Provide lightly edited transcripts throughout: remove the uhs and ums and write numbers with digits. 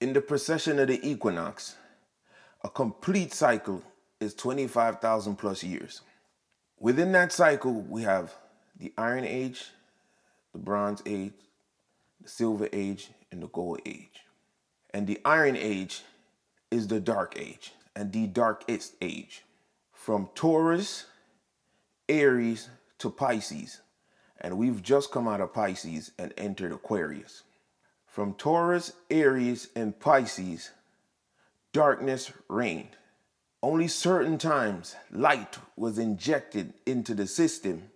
In the precession of the equinox, a complete cycle is 25,000 plus years. Within that cycle, we have the Iron Age, the Bronze Age, the Silver Age, and the Gold Age. And the Iron Age is the Dark Age and the Darkest Age. From Taurus, Aries to Pisces. And we've just come out of Pisces and entered Aquarius. From Taurus, Aries, and Pisces, darkness reigned. Only certain times light was injected into the system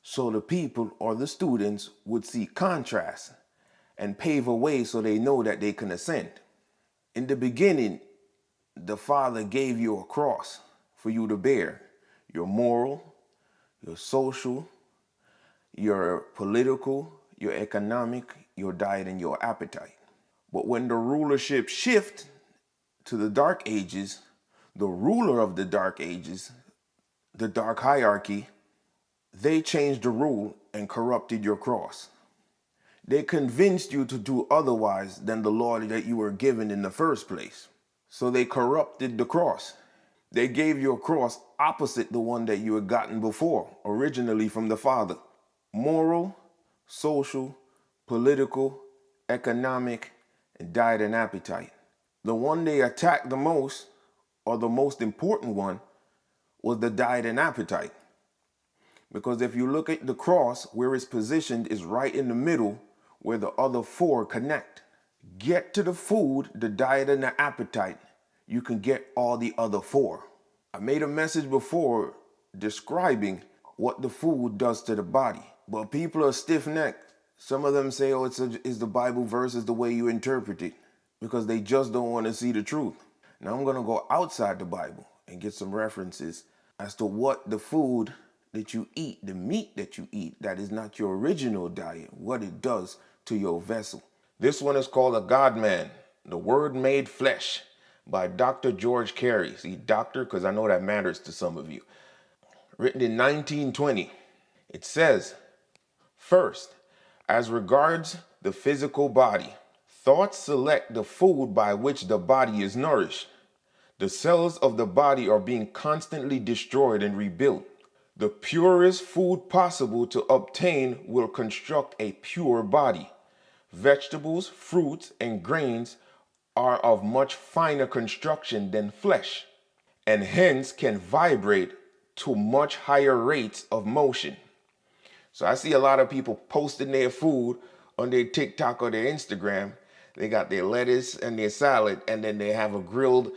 so the people or the students would see contrast and pave a way so they know that they can ascend. In the beginning, the Father gave you a cross for you to bear. Your moral, your social, your political, your economic, your diet, and your appetite. But when the rulership shift to the Dark Ages, the ruler of the Dark Ages, the dark hierarchy, they changed the rule and corrupted your cross. They convinced you to do otherwise than the law that you were given in the first place. So they corrupted the cross. They gave you a cross opposite the one that you had gotten before, originally from the Father. Moral, social, political, economic, and diet and appetite. The one they attacked the most, or the most important one, was the diet and appetite. Because if you look at the cross, where it's positioned is right in the middle where the other four connect. Get to the food, the diet, and the appetite, you can get all the other four. I made a message before describing what the food does to the body. But people are stiff-necked. Some of them say, oh, it's the Bible verse is the way you interpret it, because they just don't want to see the truth. Now I'm going to go outside the Bible and get some references as to what the food that you eat, the meat that you eat, that is not your original diet, what it does to your vessel. This one is called A God-Man, The Word Made Flesh, by Dr. George Carey. See, doctor, because I know that matters to some of you. Written in 1920. It says, first, as regards the physical body, thoughts select the food by which the body is nourished. The cells of the body are being constantly destroyed and rebuilt. The purest food possible to obtain will construct a pure body. Vegetables, fruits, and grains are of much finer construction than flesh, and hence can vibrate to much higher rates of motion. So I see a lot of people posting their food on their TikTok or their Instagram. They got their lettuce and their salad, and then they have a grilled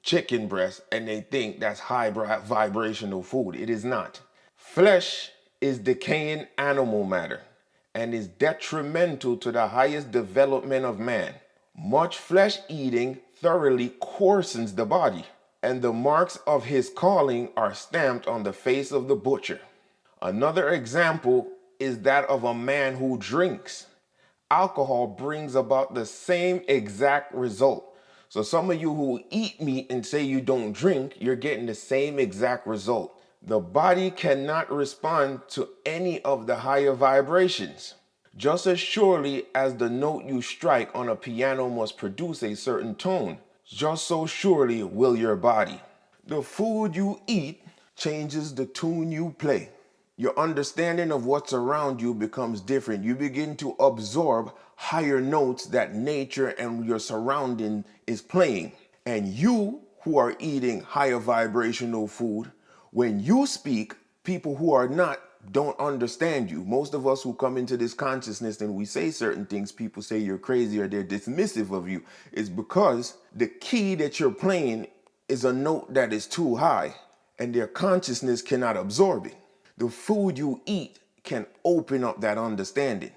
chicken breast, and they think that's high vibrational food. It is not. Flesh is decaying animal matter and is detrimental to the highest development of man. Much flesh eating thoroughly coarsens the body, and the marks of his calling are stamped on the face of the butcher. Another example is that of a man who drinks. Alcohol brings about the same exact result. So some of you who eat meat and say you don't drink, you're getting the same exact result. The body cannot respond to any of the higher vibrations. Just as surely as the note you strike on a piano must produce a certain tone, just so surely will your body. The food you eat changes the tune you play. Your understanding of what's around you becomes different. You begin to absorb higher notes that nature and your surrounding is playing. And you who are eating higher vibrational food, when you speak, people who are not don't understand you. Most of us who come into this consciousness and we say certain things, people say you're crazy or they're dismissive of you, is because the key that you're playing is a note that is too high and their consciousness cannot absorb it. The food you eat can open up that understanding.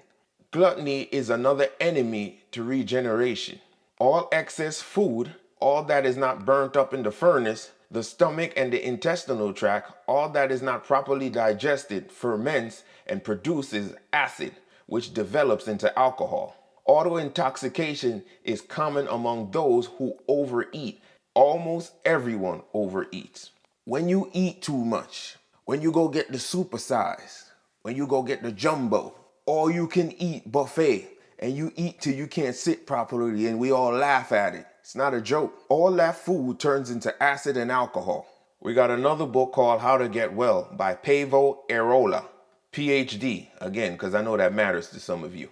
Gluttony is another enemy to regeneration. All excess food, all that is not burnt up in the furnace, the stomach and the intestinal tract, all that is not properly digested, ferments and produces acid, which develops into alcohol. Auto-intoxication is common among those who overeat. Almost everyone overeats. When you eat too much, when you go get the supersize, when you go get the jumbo, all you can eat buffet, and you eat till you can't sit properly and we all laugh at it. It's not a joke. All that food turns into acid and alcohol. We got another book called How to Get Well by Pavo Arola, PhD, again, because I know that matters to some of you.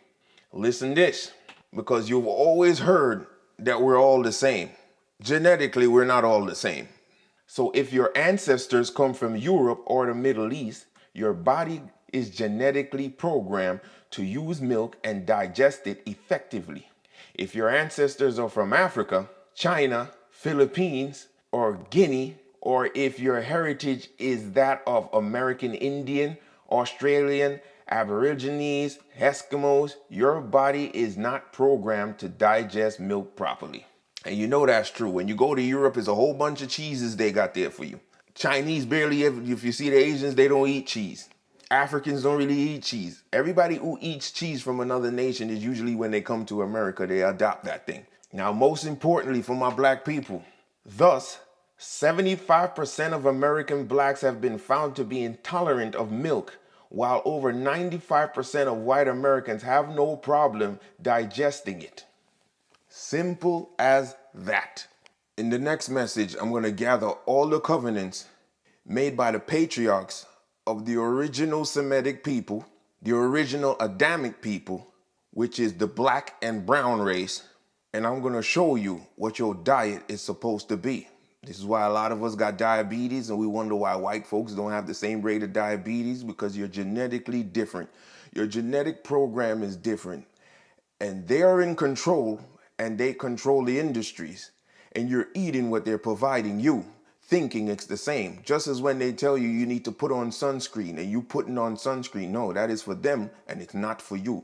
Listen this, because you've always heard that we're all the same. Genetically, we're not all the same. So if your ancestors come from Europe or the Middle East, your body is genetically programmed to use milk and digest it effectively. If your ancestors are from Africa, China, Philippines, or Guinea, or if your heritage is that of American Indian, Australian, Aborigines, Eskimos, your body is not programmed to digest milk properly. And you know that's true. When you go to Europe, there's a whole bunch of cheeses they got there for you. Chinese barely ever, if you see the Asians, they don't eat cheese. Africans don't really eat cheese. Everybody who eats cheese from another nation is usually when they come to America, they adopt that thing. Now, most importantly for my black people, thus, 75% of American blacks have been found to be intolerant of milk, while over 95% of white Americans have no problem digesting it. Simple as that. In the next message, I'm going to gather all the covenants made by the patriarchs of the original Semitic people, the original Adamic people, which is the black and brown race, and I'm going to show you what your diet is supposed to be. This is why a lot of us got diabetes, and we wonder why white folks don't have the same rate of diabetes, because you're genetically different. Your genetic program is different, and they are in control, and they control the industries, and you're eating what they're providing you, thinking it's the same. Just as when they tell you you need to put on sunscreen and you putting on sunscreen. No, that is for them and it's not for you.